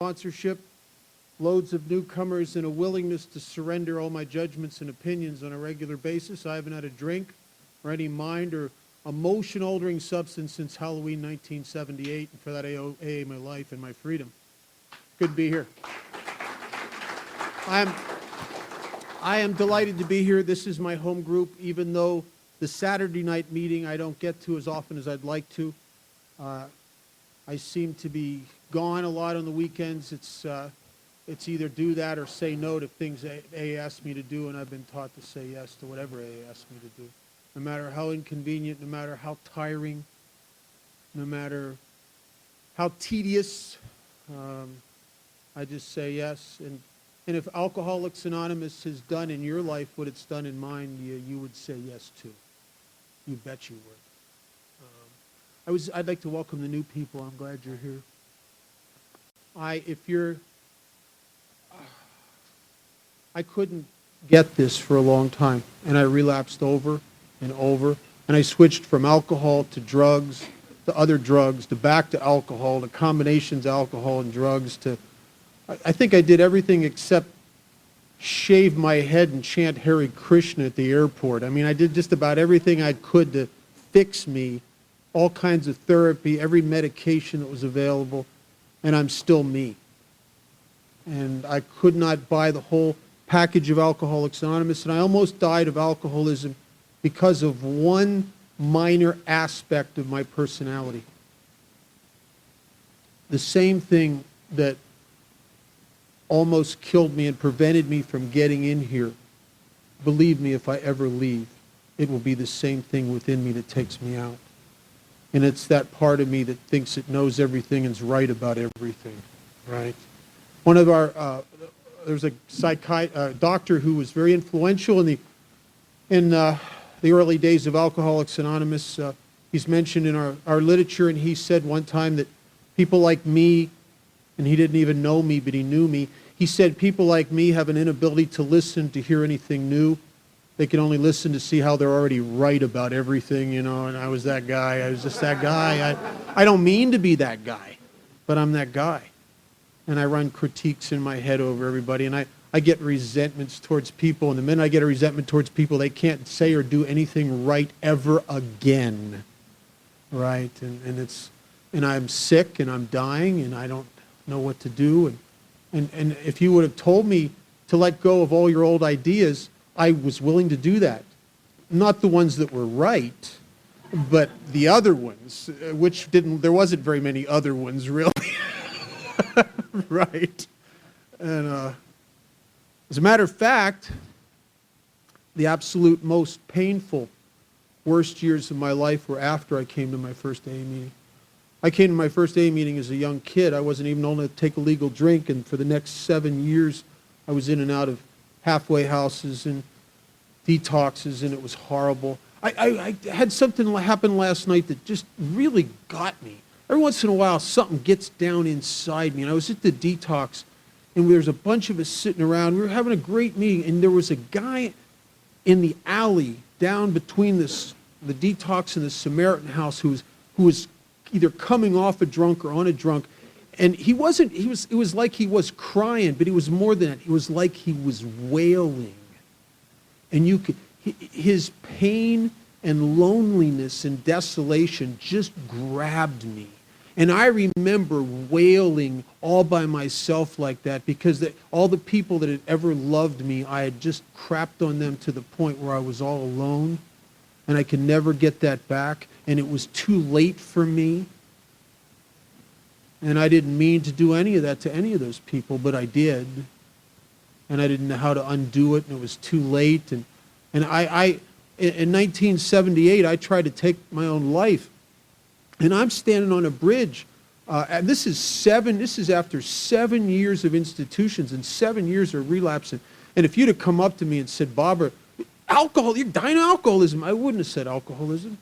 sponsorship, loads of newcomers, and a willingness to surrender all my judgments and opinions on a regular basis. I haven't had a drink or any mind or emotion-altering substance since Halloween 1978, and for that I owe AA my life and my freedom. Good to be here. I am delighted to be here. This is my home group, even though the Saturday night meeting I don't get to as often as I'd like to. I seem to be gone a lot on the weekends. It's either do that or say no to things AA asks me to do, and I've been taught to say yes to whatever AA asks me to do. No matter how inconvenient, no matter how tiring, no matter how tedious, I just say yes. And if Alcoholics Anonymous has done in your life what it's done in mine, you would say yes too. You bet you would. I'd like to welcome the new people. I'm glad you're here. I couldn't get this for a long time, and I relapsed over and over, and I switched from alcohol to drugs, to other drugs, to back to alcohol, to combinations of alcohol and drugs, to I think I did everything except shave my head and chant Hare Krishna at the airport. I mean, I did just about everything I could to fix me, all kinds of therapy, every medication that was available, and I'm still me. And I could not buy the whole package of Alcoholics Anonymous, and I almost died of alcoholism because of one minor aspect of my personality. The same thing that almost killed me and prevented me from getting in here. Believe me, if I ever leave, it will be the same thing within me that takes me out. And it's that part of me that thinks it knows everything and is right about everything, right? One of our, there's a doctor who was very influential in the early days of Alcoholics Anonymous. He's mentioned in our literature, and he said one time that people like me, and he didn't even know me, but he knew me. He said people like me have an inability to listen, to hear anything new. They can only listen to see how they're already right about everything, you know, and I was that guy. I was just that guy. I don't mean to be that guy, but I'm that guy. And I run critiques in my head over everybody, and I get resentments towards people, and the minute I get a resentment towards people, they can't say or do anything right ever again, right? And I'm sick, and I'm dying, and I don't know what to do. And if you would have told me to let go of all your old ideas, I was willing to do that. Not the ones that were right, but the other ones, there wasn't very many other ones, really. Right. And as a matter of fact, the absolute most painful, worst years of my life were after I came to my first AA meeting. I came to my first AA meeting as a young kid. I wasn't even old enough to take a legal drink, and for the next 7 years, I was in and out of halfway houses and detoxes, and it was horrible. I had something happen last night that just really got me. Every once in a while, something gets down inside me, and I was at the detox, and there was a bunch of us sitting around. We were having a great meeting, and there was a guy in the alley down between the detox and the Samaritan house who was either coming off a drunk or on a drunk. And it was like he was crying, but it was more than that. It was like he was wailing. And his pain and loneliness and desolation just grabbed me. And I remember wailing all by myself like that because all the people that had ever loved me, I had just crapped on them to the point where I was all alone. And I could never get that back. And it was too late for me. And I didn't mean to do any of that to any of those people, but I did. And I didn't know how to undo it, and it was too late. And in 1978, I tried to take my own life. And I'm standing on a bridge. And this is after 7 years of institutions and 7 years of relapsing. And if you'd have come up to me and said, Barbara, you're dying of alcoholism, I wouldn't have said alcoholism.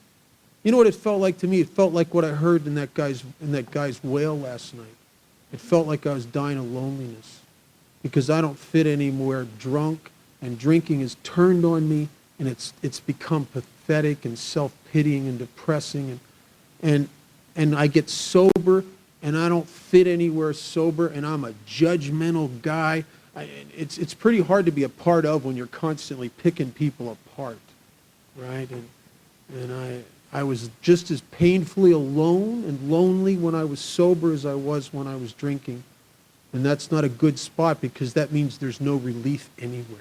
You know what it felt like to me? It felt like what I heard in that guy's wail last night. It felt like I was dying of loneliness because I don't fit anywhere. Drunk and drinking has turned on me, and it's become pathetic and self-pitying and depressing. And I get sober, and I don't fit anywhere sober, and I'm a judgmental guy. It's pretty hard to be a part of when you're constantly picking people apart, right? And I was just as painfully alone and lonely when I was sober as I was when I was drinking. And that's not a good spot, because that means there's no relief anywhere.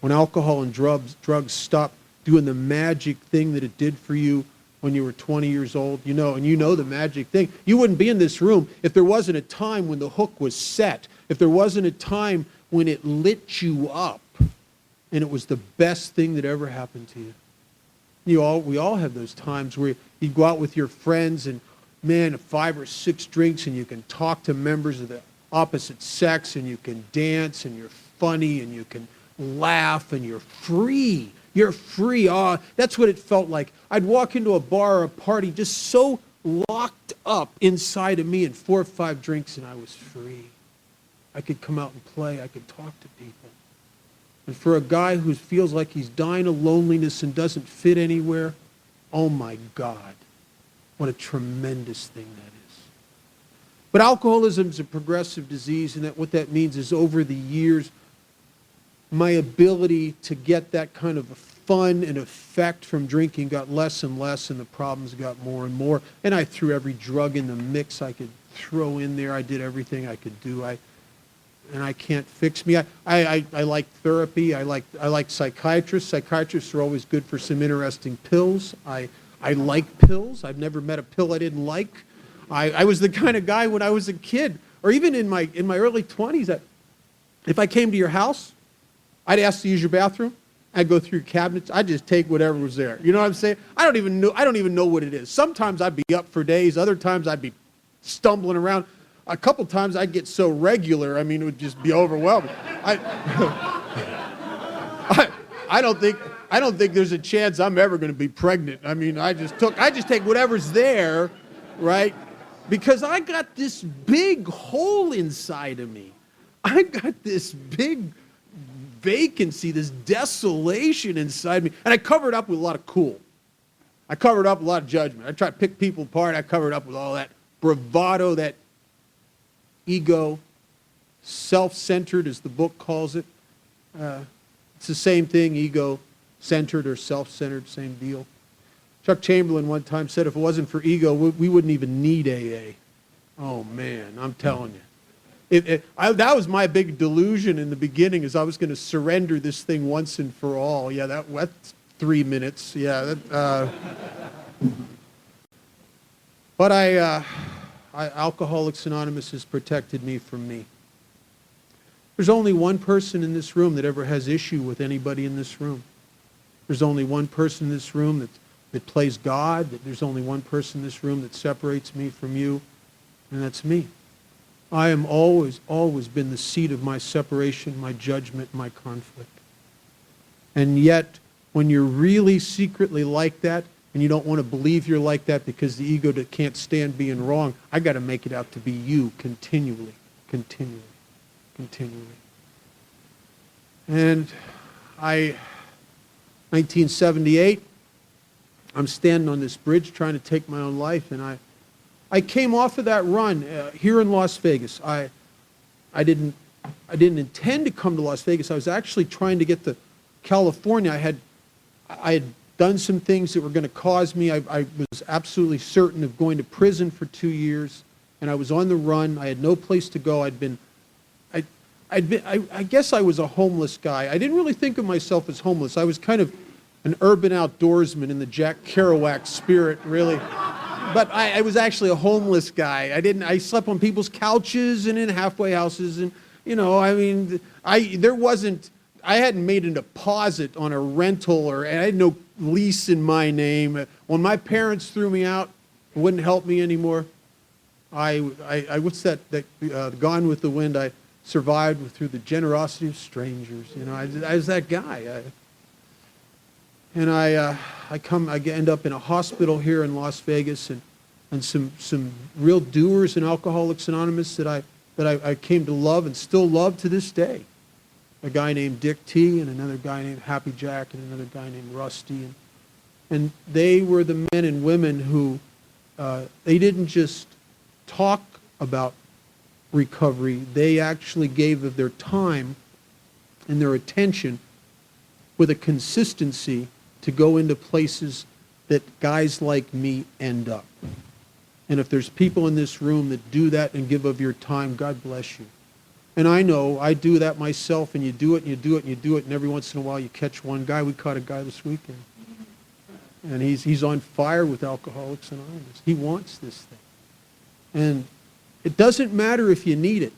When alcohol and drugs stop doing the magic thing that it did for you when you were 20 years old, and you know the magic thing. You wouldn't be in this room if there wasn't a time when the hook was set, if there wasn't a time when it lit you up, and it was the best thing that ever happened to you. We all have those times where you go out with your friends and, man, 5 or 6 drinks, and you can talk to members of the opposite sex, and you can dance, and you're funny, and you can laugh, and you're free. You're free. That's what it felt like. I'd walk into a bar or a party just so locked up inside of me, and 4 or 5 drinks, and I was free. I could come out and play. I could talk to people. And for a guy who feels like he's dying of loneliness and doesn't fit anywhere, oh my God, what a tremendous thing that is. But alcoholism is a progressive disease, and what that means is over the years, my ability to get that kind of a fun and effect from drinking got less and less, and the problems got more and more. And I threw every drug in the mix I could throw in there. I did everything I could do. And I can't fix me. I like therapy. I like psychiatrists. Psychiatrists are always good for some interesting pills. I like pills. I've never met a pill I didn't like. I was the kind of guy when I was a kid, or even in my early 20s, that if I came to your house, I'd ask to use your bathroom. I'd go through your cabinets. I'd just take whatever was there. You know what I'm saying? I don't even know what it is. Sometimes I'd be up for days. Other times I'd be stumbling around. A couple times I'd get so regular, it would just be overwhelming. I don't think there's a chance I'm ever going to be pregnant. I just take whatever's there, right? Because I got this big hole inside of me. I got this big vacancy, this desolation inside me. And I covered up with a lot of cool. I covered up with a lot of judgment. I tried to pick people apart. I covered up with all that bravado, that ego, self-centered, as the book calls it. It's the same thing, ego-centered or self-centered, same deal. Chuck Chamberlain one time said if it wasn't for ego, we wouldn't even need AA. Oh, man, I'm telling you. That was my big delusion in the beginning, is I was going to surrender this thing once and for all. Yeah, that's 3 minutes. Yeah. But Alcoholics Anonymous has protected me from me. There's only one person in this room that ever has issue with anybody in this room. There's only one person in this room that plays God. There's only one person in this room that separates me from you, and that's me. I am always been the seat of my separation, my judgment, my conflict. And yet, when you're really secretly like that, and you don't want to believe you're like that because the ego that can't stand being wrong, I got to make it out to be you continually. And 1978, I'm standing on this bridge trying to take my own life, and I came off of that run here in Las Vegas. I didn't intend to come to Las Vegas. I was actually trying to get to California. I had done some things that were going to cause me. I was absolutely certain of going to prison for 2 years, and I was on the run. I had no place to go. I guess I was a homeless guy. I didn't really think of myself as homeless. I was kind of an urban outdoorsman in the Jack Kerouac spirit, really. But I was actually a homeless guy. I slept on people's couches and in halfway houses, and I hadn't made a deposit on a rental, or I had no lease in my name. When my parents threw me out, it wouldn't help me anymore. What's that? Gone with the Wind. I survived through the generosity of strangers. I was that guy. I end up in a hospital here in Las Vegas, and some real doers in Alcoholics Anonymous that I came to love and still love to this day. A guy named Dick T. and another guy named Happy Jack and another guy named Rusty. And they were the men and women who, they didn't just talk about recovery. They actually gave of their time and their attention with a consistency to go into places that guys like me end up. And if there's people in this room that do that and give of your time, God bless you. And I know I do that myself, and you do it and you do it and you do it, and every once in a while you catch one guy. We caught a guy this weekend. And he's on fire with Alcoholics Anonymous. He wants this thing. And it doesn't matter if you need it.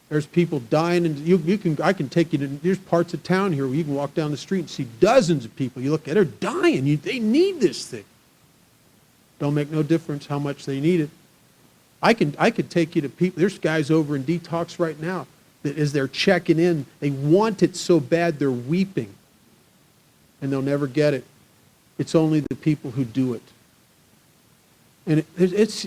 There's people dying, and I can take you to, there's parts of town here where you can walk down the street and see dozens of people. You look at, they're dying. They need this thing. Don't make no difference how much they need it. I could take you to people. There's guys over in detox right now that as they're checking in, they want it so bad they're weeping, and they'll never get it. It's only the people who do it. And it's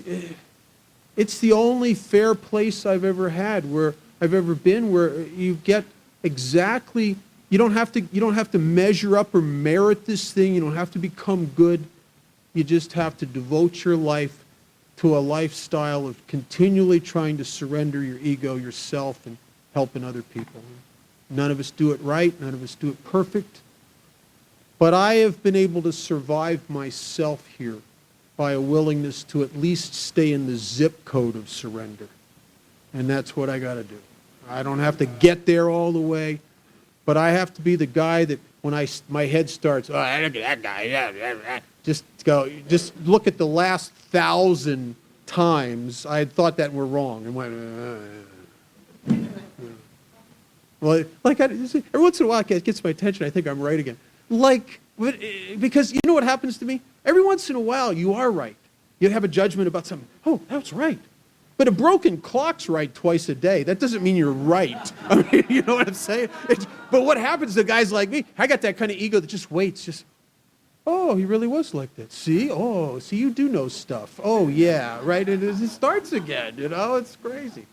the only fair place I've ever had, where I've ever been, where you get exactly, you don't have to measure up or merit this thing. You don't have to become good. You just have to devote your life to a lifestyle of continually trying to surrender your ego, yourself, and helping other people. None of us do it right. None of us do it perfect. But I have been able to survive myself here by a willingness to at least stay in the zip code of surrender. And that's what I got to do. I don't have to get there all the way, but I have to be the guy that when my head starts, oh, look at that guy, just look at the last 1,000 times I had thought that we're wrong and went, well, like every once in a while it gets my attention. I think I'm right again. Because you know what happens to me? Every once in a while you are right. You have a judgment about something. Oh, that's right. But a broken clock's right twice a day. That doesn't mean you're right. I mean, you know what I'm saying? But what happens to guys like me? I got that kind of ego that just waits, oh, he really was like that. See? Oh, see, you do know stuff. Oh, yeah, right? And it starts again, it's crazy.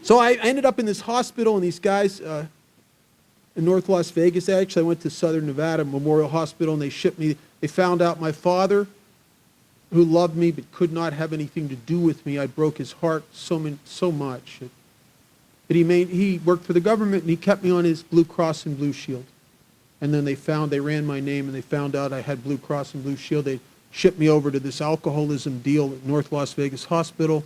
So I ended up in this hospital, and these guys in North Las Vegas, actually, I went to Southern Nevada Memorial Hospital, and they shipped me. They found out my father, who loved me but could not have anything to do with me. I broke his heart so much. But he worked for the government, and he kept me on his Blue Cross and Blue Shield. And then they ran my name, and they found out I had Blue Cross and Blue Shield. They shipped me over to this alcoholism deal at North Las Vegas Hospital.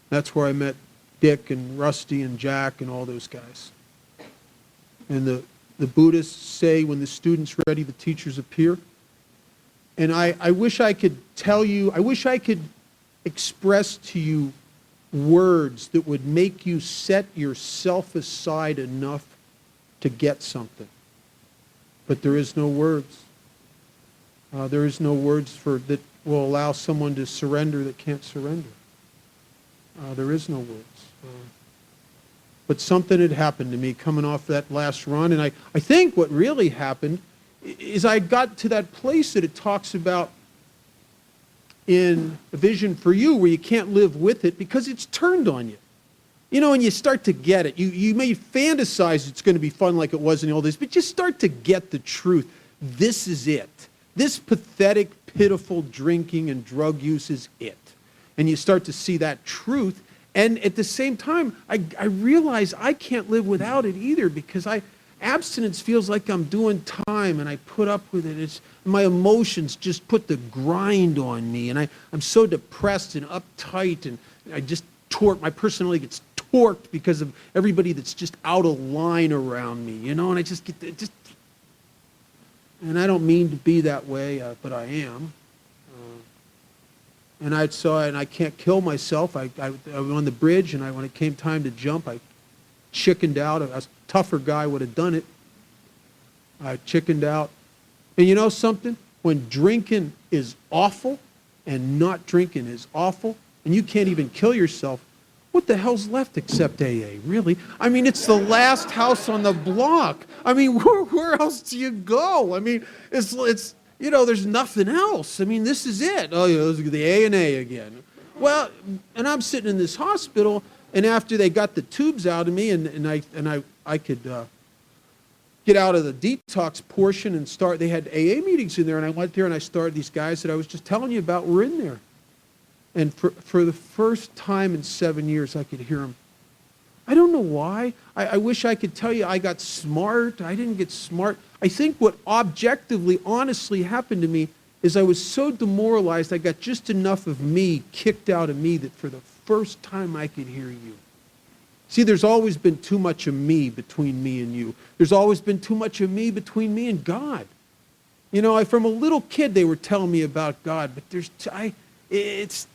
That's where I met Dick and Rusty and Jack and all those guys. And the Buddhists say when the student's ready, the teachers appear. And I wish I could tell you, I wish I could express to you words that would make you set yourself aside enough to get something. But there is no words. There is no words that will allow someone to surrender that can't surrender. There is no words. But something had happened to me coming off that last run, and I think what really happened is I got to that place that it talks about in A Vision for You, where you can't live with it because it's turned on you. And you start to get it. You may fantasize it's going to be fun like it was in the old days, but you start to get the truth. This is it. This pathetic, pitiful drinking and drug use is it. And you start to see that truth. And at the same time, I realize I can't live without it either, because abstinence feels like I'm doing time, and I put up with it. My emotions just put the grind on me, and I'm so depressed and uptight, and I just my personality gets torqued because of everybody that's just out of line around me, and I just get and I don't mean to be that way, but I am. And I can't kill myself. I was on the bridge, and when it came time to jump, I chickened out. A tougher guy would have done it. I chickened out. And you know something? When drinking is awful and not drinking is awful, and you can't even kill yourself, what the hell's left except AA, really? I mean, it's the last house on the block. I mean, where else do you go? I mean, it's there's nothing else. I mean, this is it. Oh, the A&A again. Well, and I'm sitting in this hospital, and after they got the tubes out of me, and I could get out of the detox portion and they had AA meetings in there, and I went there and I started, these guys that I was just telling you about were in there. And for the first time in 7 years, I could hear him. I don't know why. I wish I could tell you I got smart. I didn't get smart. I think what objectively, honestly happened to me is I was so demoralized, I got just enough of me kicked out of me that for the first time I could hear you. See, there's always been too much of me between me and you. There's always been too much of me between me and God. You know, from a little kid they were telling me about God, but it's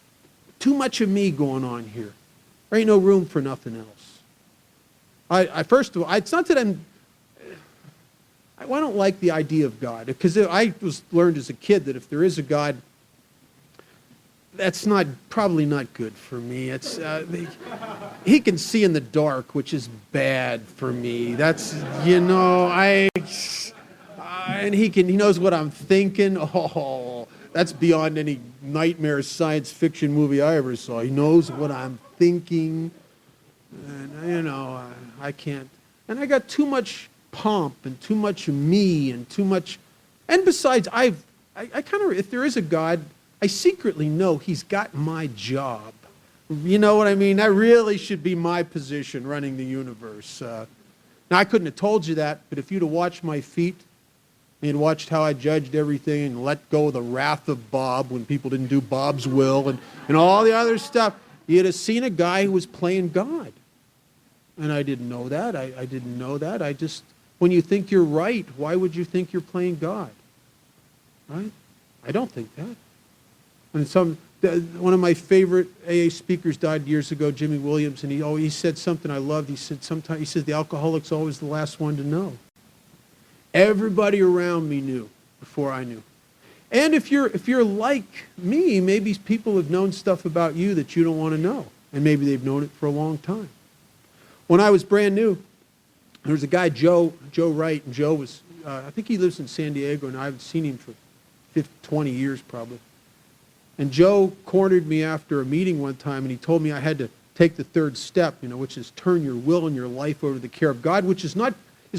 too much of me going on here. There ain't no room for nothing else. First of all, it's not that I don't like the idea of God, because I learned as a kid that if there is a God, that's probably not good for me. He can see in the dark, which is bad for me. That's, and he knows what I'm thinking. Oh, that's beyond any nightmare science fiction movie I ever saw. He knows what I'm thinking, and I can't. And I got too much pomp and too much me and too much. And besides, I kind of, if there is a God, I secretly know he's got my job. You know what I mean? That really should be my position, running the universe. Now, I couldn't have told you that, but if you'd have watched my feet, and you'd watched how I judged everything and let go of the wrath of Bob when people didn't do Bob's will and all the other stuff, you'd have seen a guy who was playing God. And I didn't know that. I didn't know that. When you think you're right, why would you think you're playing God? Right? I don't think that. One of my favorite AA speakers died years ago, Jimmy Williams, and he said something I loved. He said the alcoholic's always the last one to know. Everybody around me knew before I knew. And if you're like me, maybe people have known stuff about you that you don't want to know, and maybe they've known it for a long time. When I was brand new, there was a guy, Joe Wright, and Joe was, I think he lives in San Diego, and I haven't seen him for 20 years probably. And Joe cornered me after a meeting one time, and he told me I had to take the third step, which is turn your will and your life over to the care of God, which is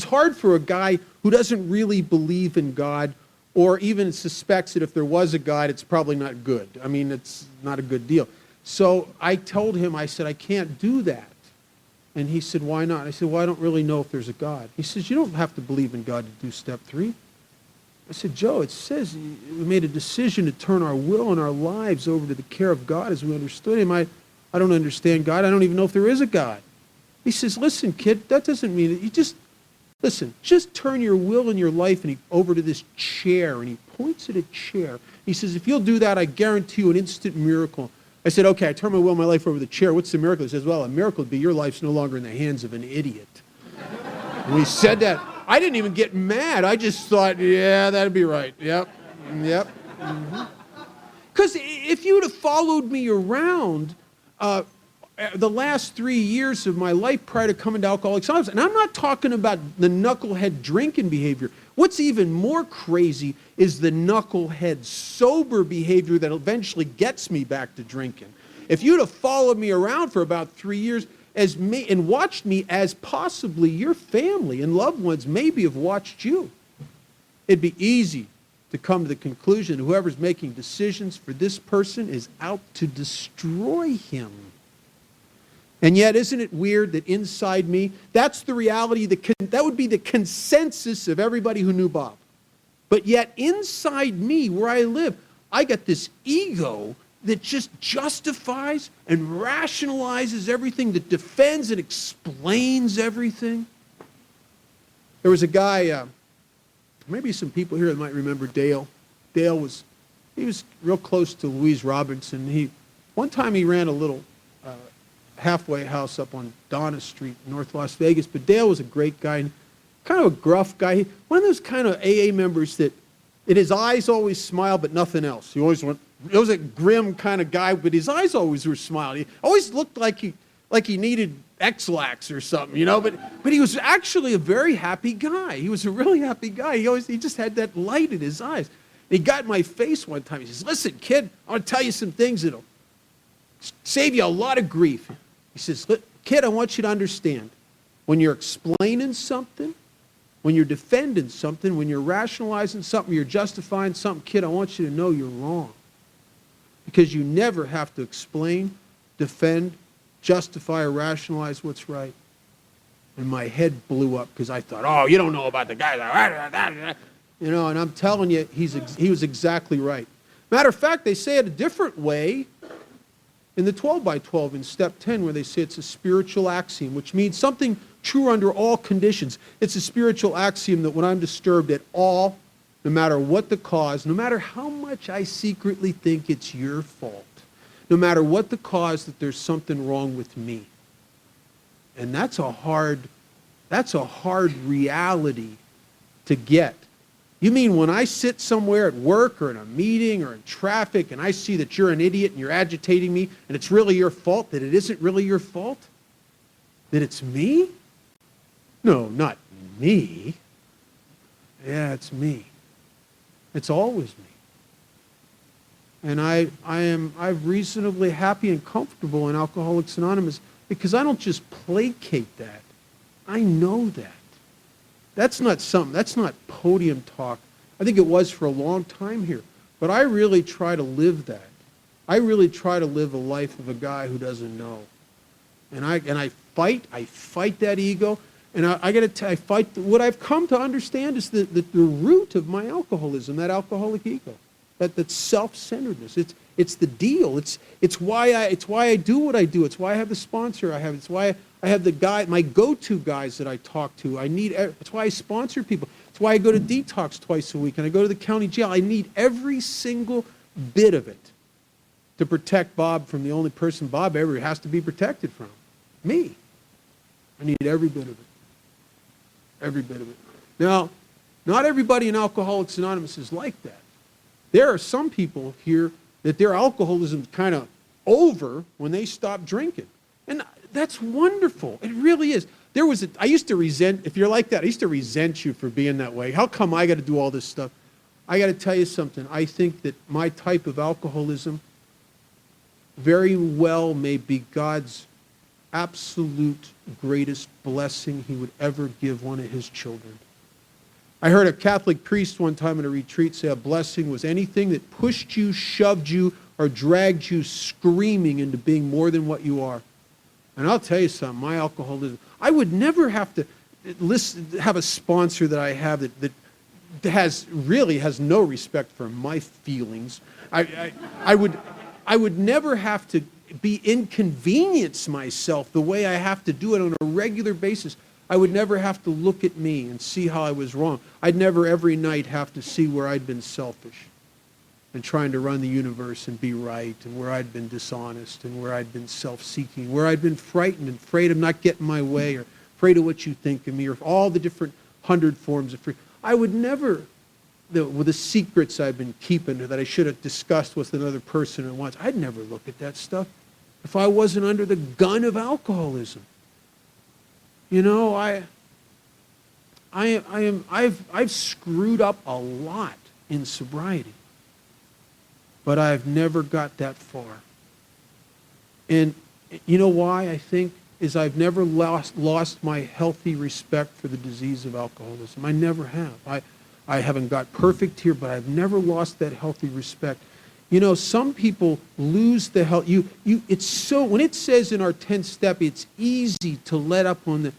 hard for a guy who doesn't really believe in God, or even suspects that if there was a God, it's probably not good. I mean, it's not a good deal. So I told him, I said, I can't do that. And he said, why not? I said, well, I don't really know if there's a God. He says, you don't have to believe in God to do step 3. I said, Joe, it says we made a decision to turn our will and our lives over to the care of God as we understood him. I don't understand God. I don't even know if there is a God. He says, listen, kid, that doesn't mean that you just turn your will and your life over to this chair. And he points at a chair. He says, if you'll do that, I guarantee you an instant miracle. I said, okay, I turn my will and my life over to the chair. What's the miracle? He says, well, a miracle would be your life's no longer in the hands of an idiot. When he said that, I didn't even get mad. I just thought, yeah, that'd be right. Yep. Because if you'd have followed me around the last 3 years of my life prior to coming to Alcoholics Anonymous, and I'm not talking about the knucklehead drinking behavior. What's even more crazy is the knucklehead sober behavior that eventually gets me back to drinking. If you'd have followed me around for about 3 years and watched me as possibly your family and loved ones maybe have watched you, it'd be easy to come to the conclusion that whoever's making decisions for this person is out to destroy him. And yet, isn't it weird that inside me, that's the reality, that would be the consensus of everybody who knew Bob. But yet, inside me, where I live, I got this ego that just justifies and rationalizes everything, that defends and explains everything. There was a guy, maybe some people here that might remember Dale. Dale was real close to Louise Robinson. One time he ran a little halfway house up on Donna Street, North Las Vegas. But Dale was a great guy, kind of a gruff guy. One of those kind of AA members that in his eyes always smiled, but nothing else. He was a grim kind of guy, but his eyes always were smiling. He always looked like he needed X-Lax or something, But he was actually a very happy guy. He was a really happy guy. He just had that light in his eyes. And he got in my face one time. He says, listen, kid, I want to tell you some things that'll save you a lot of grief. He says, kid, I want you to understand, when you're explaining something, when you're defending something, when you're rationalizing something, you're justifying something, kid, I want you to know you're wrong. because you never have to explain, defend, justify, or rationalize what's right. And my head blew up because I thought, oh, you don't know about the guy. And I'm telling you, he was exactly right. Matter of fact, they say it a different way in the 12 by 12 in step 10, where they say it's a spiritual axiom, which means something true under all conditions. It's a spiritual axiom that when I'm disturbed at all, no matter what the cause, no matter how much I secretly think it's your fault, no matter what the cause, that there's something wrong with me. And that's a hard reality to get. You mean when I sit somewhere at work or in a meeting or in traffic and I see that you're an idiot and you're agitating me and it's really your fault, that it isn't really your fault? That it's me? No, not me. Yeah, it's me. It's always me. And I'm reasonably happy and comfortable in Alcoholics Anonymous because I don't just placate that. I know that. That's not podium talk. I think it was for a long time here. But I really try to live that. I really try to live a life of a guy who doesn't know. And I fight that ego. And I fight. What I've come to understand is the root of my alcoholism, that alcoholic ego, that self-centeredness. It's the deal. It's why I do what I do. It's why I have the sponsor I have. It's why I have the guy, my go-to guys that I talk to. It's why I sponsor people. It's why I go to detox twice a week and I go to the county jail. I need every single bit of it to protect Bob from the only person Bob ever has to be protected from, me. I need every bit of it. Every bit of it. Now, not everybody in Alcoholics Anonymous is like that. There are some people here that their alcoholism is kind of over when they stop drinking. And that's wonderful. It really is. I used to resent, if you're like that, I used to resent you for being that way. How come I got to do all this stuff? I got to tell you something. I think that my type of alcoholism very well may be God's absolute greatest blessing he would ever give one of his children. I heard a Catholic priest one time in a retreat say a blessing was anything that pushed you, shoved you, or dragged you screaming into being more than what you are. And I'll tell you something, my alcoholism, I would never have to have a sponsor that I have that really has no respect for my feelings. I would never have to inconvenience myself the way I have to do it on a regular basis. I would never have to look at me and see how I was wrong. I'd never every night have to see where I'd been selfish and trying to run the universe and be right, and where I'd been dishonest, and where I'd been self-seeking, where I'd been frightened and afraid of not getting my way, or afraid of what you think of me, or all the different 100 forms of free. I would never, with the secrets I've been keeping that I should have discussed with another person at once, I'd never look at that stuff if I wasn't under the gun of alcoholism. You know, I've screwed up a lot in sobriety, but I've never got that far. And you know why, I think, is I've never lost my healthy respect for the disease of alcoholism. I never have. I haven't got perfect here, but I've never lost that healthy respect. You know, some people lose the health. It's so, when it says in our 10th step, it's easy to let up on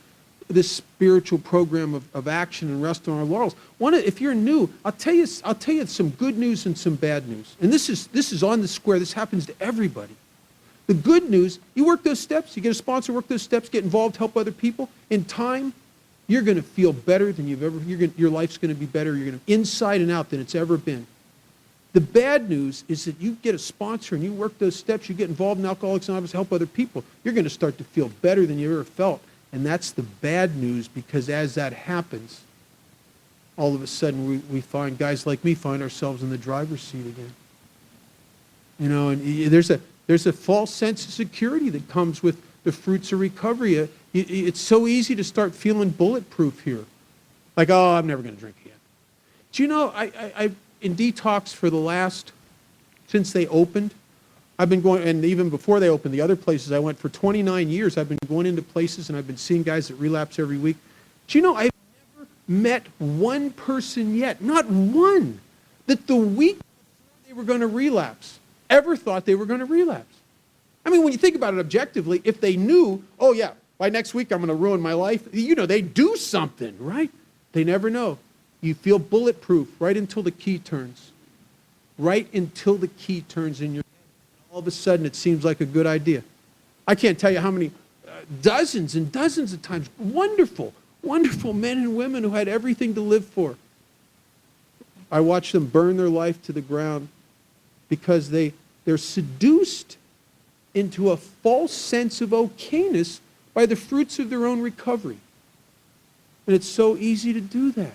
this spiritual program of action and rest on our laurels. If you're new, I'll tell you some good news and some bad news. And this is on the square. This happens to everybody. The good news, you work those steps, you get a sponsor, work those steps, get involved, help other people. In time, you're going to feel better than your life's going to be better. You're going to inside and out than it's ever been. The bad news is that you get a sponsor and you work those steps, you get involved in Alcoholics Anonymous, help other people. You're going to start to feel better than you ever felt. And that's the bad news, because as that happens, all of a sudden we find, guys like me find ourselves in the driver's seat again. You know, and there's a false sense of security that comes with the fruits of recovery. It's so easy to start feeling bulletproof here. Like, oh, I'm never going to drink again. Do you know, I in detox since they opened, I've been going, and even before they opened, the other places I went for 29 years, I've been going into places and I've been seeing guys that relapse every week. Do you know, I've never met one person yet, not one, that the week before they were going to relapse, ever thought they were going to relapse. I mean, when you think about it objectively, if they knew, oh yeah, by next week I'm going to ruin my life, they do something, right? They never know. You feel bulletproof right until the key turns. Right until the key turns in your head. All of a sudden it seems like a good idea. I can't tell you how many dozens and dozens of times, wonderful, wonderful men and women who had everything to live for. I watched them burn their life to the ground because they're seduced into a false sense of okayness by the fruits of their own recovery. And it's so easy to do that.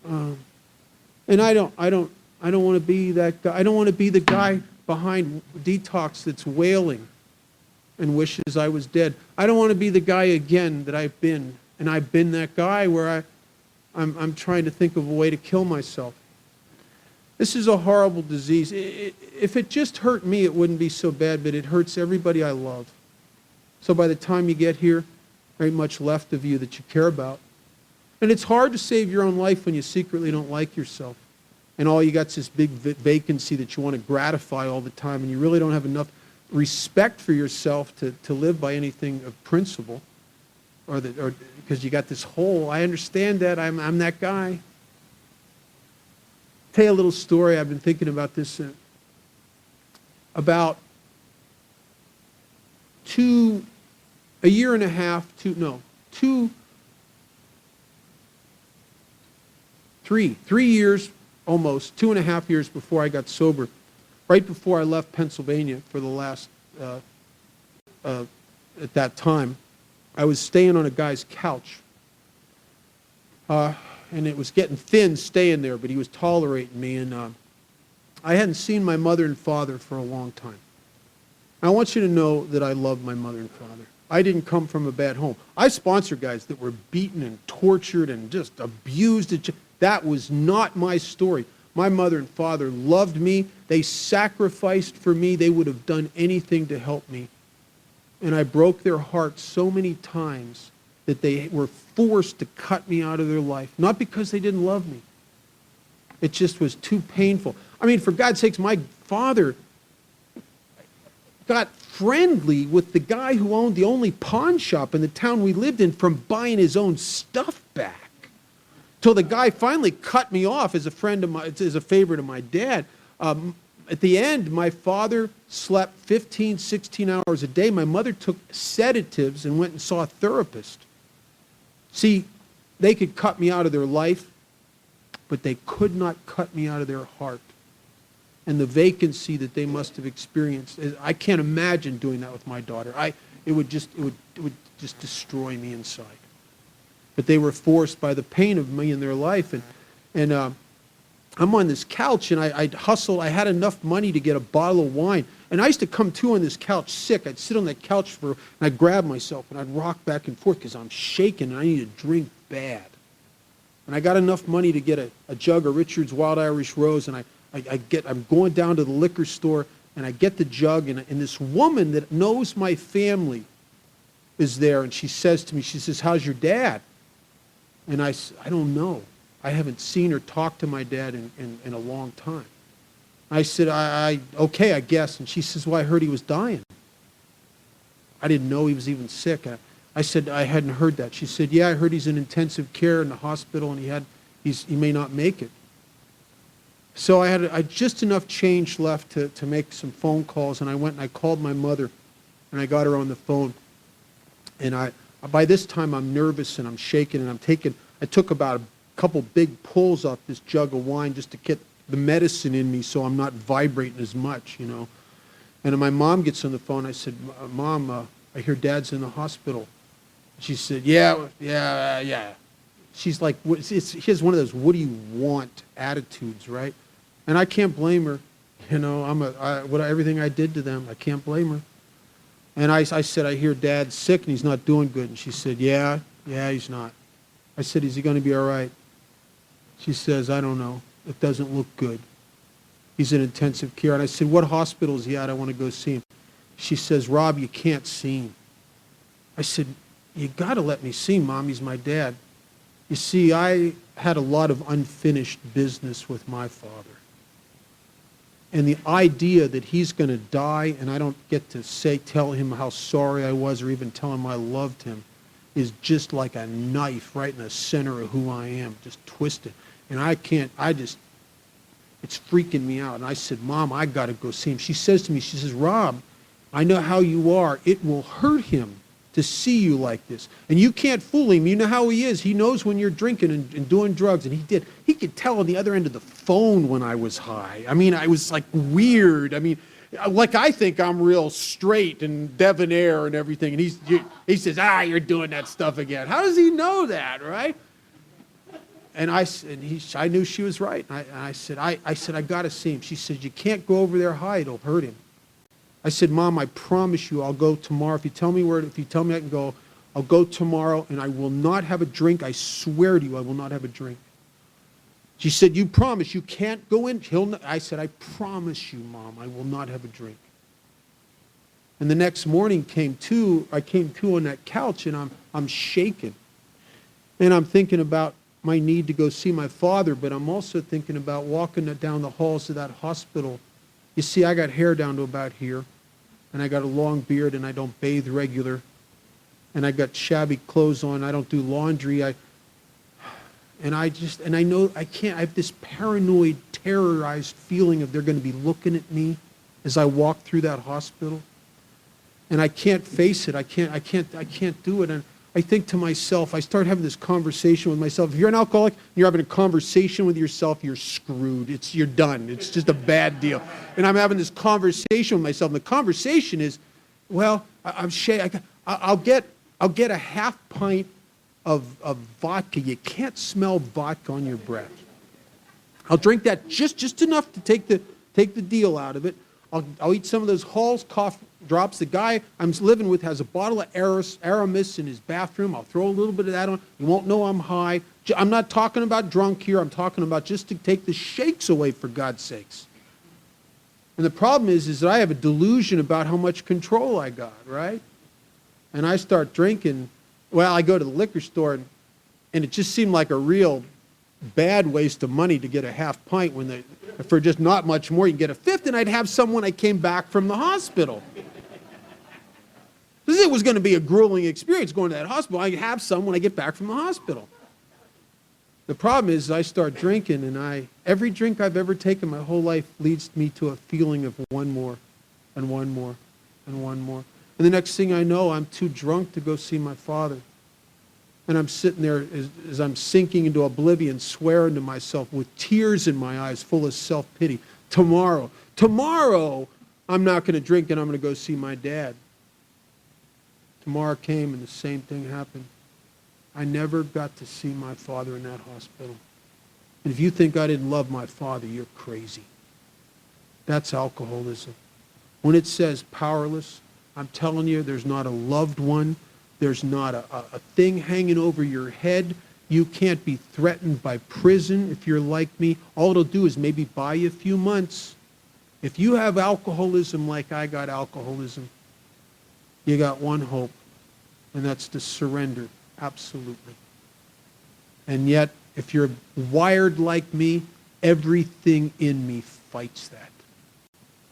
And I don't want to be that guy. I don't want to be the guy behind detox that's wailing and wishes I was dead. I don't want to be the guy again that I've been. And I've been that guy where I'm trying to think of a way to kill myself. This is a horrible disease. If it just hurt me, it wouldn't be so bad, but it hurts everybody I love. So by the time you get here, there ain't much left of you that you care about. And it's hard to save your own life when you secretly don't like yourself. And all you got is this big vacancy that you want to gratify all the time, and you really don't have enough respect for yourself to live by anything of principle, or because you got this hole. I understand that. I'm that guy. Tell you a little story. I've been thinking about this. About three years, almost 2.5 years before I got sober, right before I left Pennsylvania for the last, at that time, I was staying on a guy's couch. And it was getting thin staying there, but he was tolerating me. And I hadn't seen my mother and father for a long time. I want you to know that I love my mother and father. I didn't come from a bad home. I sponsored guys that were beaten and tortured and just abused. That was not my story. My mother and father loved me. They sacrificed for me. They would have done anything to help me. And I broke their hearts so many times that they were forced to cut me out of their life. Not because they didn't love me. It just was too painful. I mean, for God's sakes, my father got friendly with the guy who owned the only pawn shop in the town we lived in from buying his own stuff back. Till the guy finally cut me off as a favorite of my dad. At the end, my father slept 15, 16 hours a day. My mother took sedatives and went and saw a therapist. See, they could cut me out of their life, but they could not cut me out of their heart. And the vacancy that they must have experienced, I can't imagine doing that with my daughter. It would just destroy me inside. But they were forced by the pain of me in their life. And I'm on this couch, and I'd hustle. I had enough money to get a bottle of wine. And I used to come to on this couch sick. I'd sit on that couch and I'd grab myself, and I'd rock back and forth because I'm shaking, and I need a drink bad. And I got enough money to get a jug of Richard's Wild Irish Rose, and I'm going down to the liquor store, and I get the jug, and this woman that knows my family is there, and she says to me, she says, "How's your dad?" And I don't know. I haven't seen or talked to my dad in a long time. I said, okay, I guess. And she says, well, I heard he was dying. I didn't know he was even sick. I said, I hadn't heard that. She said, yeah, I heard he's in intensive care in the hospital, and he may not make it. So I had just enough change left to make some phone calls, and I went and I called my mother, and I got her on the phone. And by this time, I'm nervous and I'm shaking, and I took about a couple big pulls off this jug of wine just to get the medicine in me so I'm not vibrating as much, you know. And then my mom gets on the phone. I said, Mom, I hear Dad's in the hospital. She said, yeah. She's like, she has one of those what do you want attitudes, right? And I can't blame her. You know, everything I did to them, I can't blame her. And I said, I hear Dad's sick and he's not doing good. And she said, yeah, he's not. I said, is he going to be all right? She says, I don't know. It doesn't look good. He's in intensive care. And I said, what hospital is he at? I want to go see him. She says, Rob, you can't see him. I said, you got to let me see him, Mom. He's my dad. You see, I had a lot of unfinished business with my father. And the idea that he's going to die and I don't get to tell him how sorry I was or even tell him I loved him is just like a knife right in the center of who I am, just twisted. And it's freaking me out. And I said, Mom, I got to go see him. She says, Rob, I know how you are. It will hurt him to see you like this. And you can't fool him. You know how he is. He knows when you're drinking and doing drugs. And he did. He could tell on the other end of the phone when I was high. I mean, I was like weird. I mean, like I think I'm real straight and debonair and everything. And he says, you're doing that stuff again. How does he know that, right? And I knew she was right. And I said, I got to see him. She said, you can't go over there high. It'll hurt him. I said, Mom, I promise you I'll go tomorrow. If you tell me I can go, I'll go tomorrow and I will not have a drink. I swear to you, I will not have a drink. She said, you promise you can't go in? I said, I promise you, Mom, I will not have a drink. And the next morning I came to on that couch and I'm shaking. And I'm thinking about my need to go see my father, but I'm also thinking about walking down the halls of that hospital. You see, I got hair down to about here, and I got a long beard, and I don't bathe regular, and I got shabby clothes on. I don't do laundry. I know I can't. I have this paranoid, terrorized feeling of they're going to be looking at me as I walk through that hospital, and I can't face it. I can't do it. And I think to myself, I start having this conversation with myself. If you're an alcoholic and you're having a conversation with yourself, you're screwed. You're done. It's just a bad deal. And I'm having this conversation with myself, and the conversation is, well, I'll get a half pint of vodka. You can't smell vodka on your breath. I'll drink that just enough to take the deal out of it. I'll eat some of those Hall's cough drops. The guy I'm living with has a bottle of Aramis in his bathroom. I'll throw a little bit of that on. You won't know I'm high. I'm not talking about drunk here. I'm talking about just to take the shakes away, for God's sakes. And the problem is that I have a delusion about how much control I got, right? And I start drinking. Well, I go to the liquor store, and it just seemed like a real bad waste of money to get a half pint when for just not much more, you can get a fifth, and I'd have some when I came back from the hospital. It was going to be a grueling experience going to that hospital. I could have some when I get back from the hospital. The problem is I start drinking, and every drink I've ever taken my whole life leads me to a feeling of one more and one more and one more. And the next thing I know, I'm too drunk to go see my father. And I'm sitting there as I'm sinking into oblivion, swearing to myself with tears in my eyes, full of self-pity. Tomorrow, I'm not going to drink and I'm going to go see my dad. Tomorrow came and the same thing happened. I never got to see my father in that hospital. And if you think I didn't love my father, you're crazy. That's alcoholism. When it says powerless, I'm telling you, there's not a loved one. There's not a thing hanging over your head. You can't be threatened by prison if you're like me. All it'll do is maybe buy you a few months. If you have alcoholism like I got alcoholism, you got one hope, and that's to surrender, absolutely. And yet, if you're wired like me, everything in me fights that.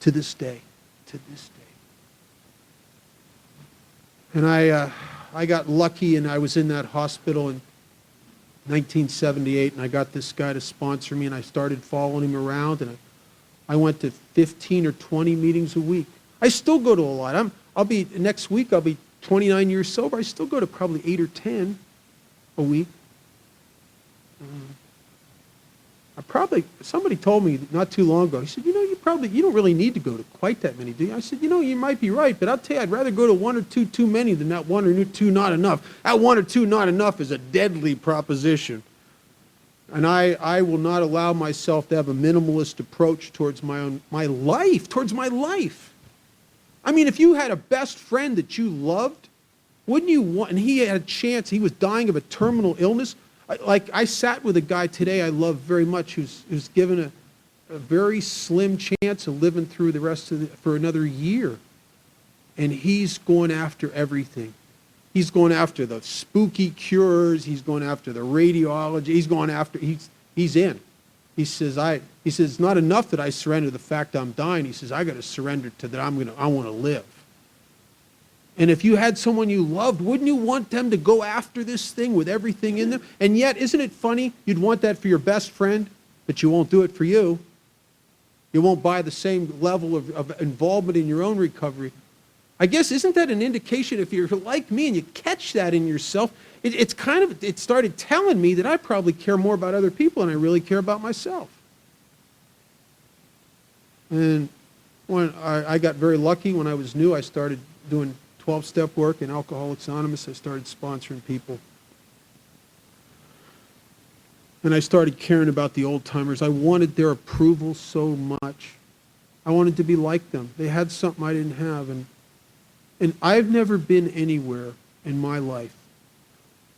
To this day. And I got lucky, and I was in that hospital in 1978, and I got this guy to sponsor me, and I started following him around, and I went to 15 or 20 meetings a week. I still go to a lot. Next week I'll be 29 years sober. I still go to probably 8 or 10 a week. Somebody told me not too long ago, he said, you don't really need to go to quite that many, do you? I said, you might be right, but I'll tell you, I'd rather go to one or two too many than that one or two not enough. That one or two not enough is a deadly proposition. And I will not allow myself to have a minimalist approach towards my life. I mean, if you had a best friend that you loved, wouldn't you want, and he had a chance, he was dying of a terminal illness. I sat with a guy today I love very much who's given a very slim chance of living through the rest of for another year. And he's going after everything. He's going after the spooky cures. He's going after the radiology. He's in. He says, it's not enough that I surrender to the fact I'm dying. He says, I got to surrender to that I want to live. And if you had someone you loved, wouldn't you want them to go after this thing with everything in them? And yet, isn't it funny? You'd want that for your best friend, but you won't do it for you. You won't buy the same level of involvement in your own recovery. I guess, isn't that an indication, if you're like me and you catch that in yourself, it started telling me that I probably care more about other people than I really care about myself. And when I got very lucky when I was new, I started doing 12-step work in Alcoholics Anonymous. I started sponsoring people. And I started caring about the old-timers. I wanted their approval so much. I wanted to be like them. They had something I didn't have. And I've never been anywhere in my life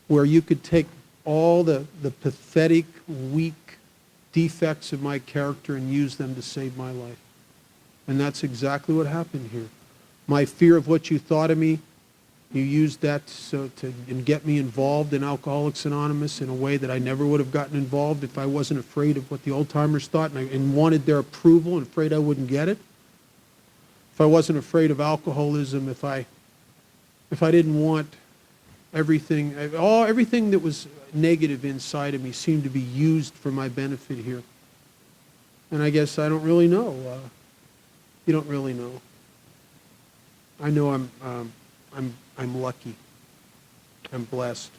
where you could take all the pathetic, weak defects of my character and use them to save my life. And that's exactly what happened here. My fear of what you thought of me, you used that and get me involved in Alcoholics Anonymous in a way that I never would have gotten involved if I wasn't afraid of what the old-timers thought and wanted their approval and afraid I wouldn't get it. If I wasn't afraid of alcoholism, if I didn't want everything that was negative inside of me seemed to be used for my benefit here. And I guess I don't really know. You don't really know. I know I'm lucky. I'm blessed.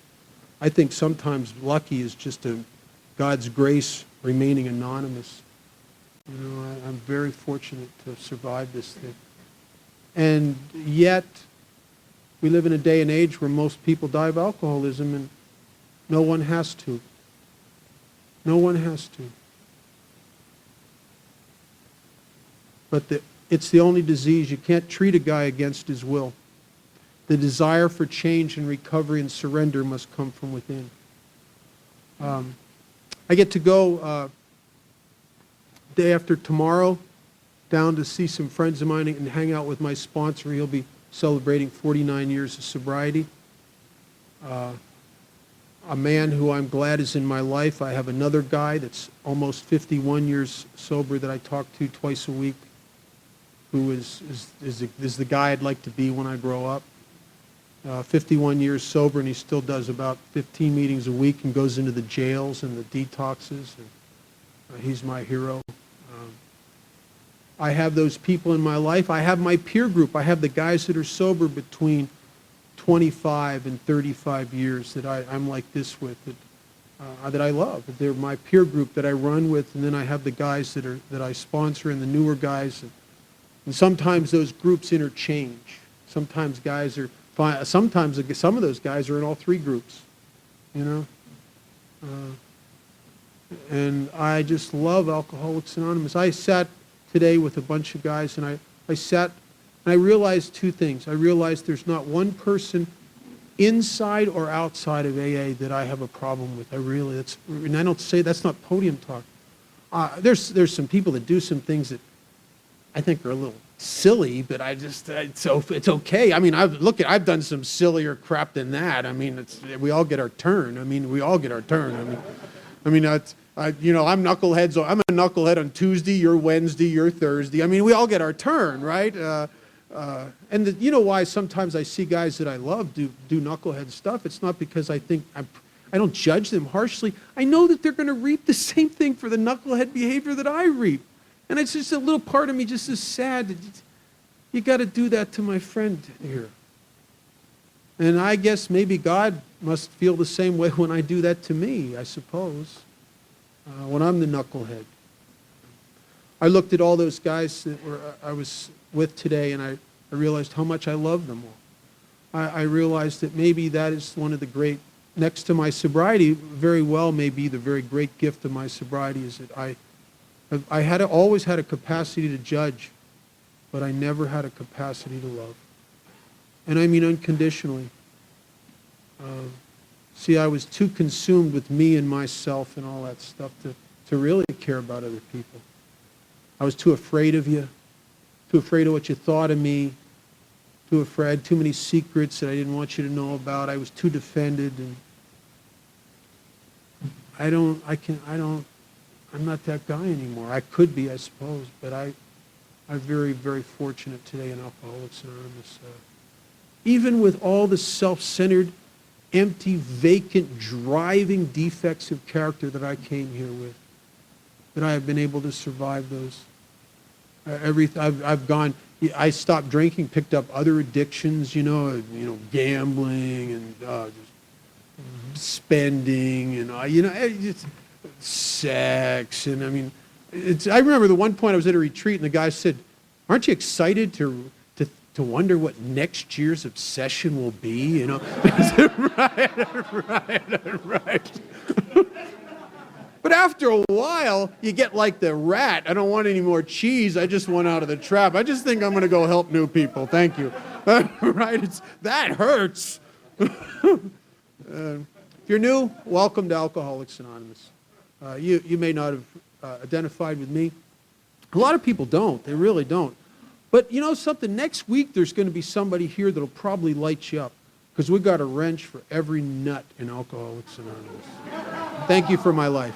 I think sometimes lucky is just God's grace remaining anonymous. You know, I'm very fortunate to survive this thing. And yet, we live in a day and age where most people die of alcoholism, and no one has to. No one has to. But it's the only disease. You can't treat a guy against his will. The desire for change and recovery and surrender must come from within. I get to go day after tomorrow down to see some friends of mine and hang out with my sponsor. He'll be celebrating 49 years of sobriety. A man who I'm glad is in my life. I have another guy that's almost 51 years sober that I talk to twice a week, who is the guy I'd like to be when I grow up. 51 years sober, and he still does about 15 meetings a week and goes into the jails and the detoxes. And, he's my hero. I have those people in my life. I have my peer group. I have the guys that are sober between 25 and 35 years that I'm like this with, that I love. They're my peer group that I run with, and then I have the guys that I sponsor and the newer guys. And sometimes those groups interchange. Sometimes guys are fine. Sometimes some of those guys are in all three groups, you know. And I just love Alcoholics Anonymous. I sat today with a bunch of guys, and I sat and I realized two things. I realized there's not one person inside or outside of AA that I have a problem with. And I don't say that's not podium talk. There's some people that do some things that I think are a little silly, but it's okay. I mean, I've done some sillier crap than that. I mean, we all get our turn. I'm knuckleheads. I'm a knucklehead on Tuesday. You're Wednesday. You're Thursday. I mean, we all get our turn, right? You know why sometimes I see guys that I love do knucklehead stuff? It's not because I think I don't judge them harshly. I know that they're going to reap the same thing for the knucklehead behavior that I reap. And it's just a little part of me just is sad that you got to do that to my friend here. And I guess maybe God must feel the same way when I do that to me, I suppose, when I'm the knucklehead. I looked at all those guys that I was with today, and I realized how much I love them all. I realized that maybe that is one of the great, next to my sobriety, very well may be the very great gift of my sobriety, is that I always had a capacity to judge, but I never had a capacity to love. And I mean unconditionally. See, I was too consumed with me and myself and all that stuff to really care about other people. I was too afraid of you, too afraid of what you thought of me, too afraid, too many secrets that I didn't want you to know about. I was too defended, and I'm not that guy anymore. I could be, I suppose, but I'm very, very fortunate today in Alcoholics Anonymous. Even with all the self-centered, empty, vacant, driving defects of character that I came here with, that I have been able to survive those. I stopped drinking, picked up other addictions, gambling and just spending and, just sex. And I mean, I remember the one point I was at a retreat and the guy said, aren't you excited to wonder what next year's obsession will be, I said, right. But after a while, you get like the rat. I don't want any more cheese. I just want out of the trap. I just think I'm going to go help new people. Thank you. Right? That hurts. If you're new, welcome to Alcoholics Anonymous. You may not have identified with me. A lot of people don't. They really don't. But you know something? Next week, there's going to be somebody here that'll probably light you up because we got a wrench for every nut in Alcoholics Anonymous. Thank you for my life.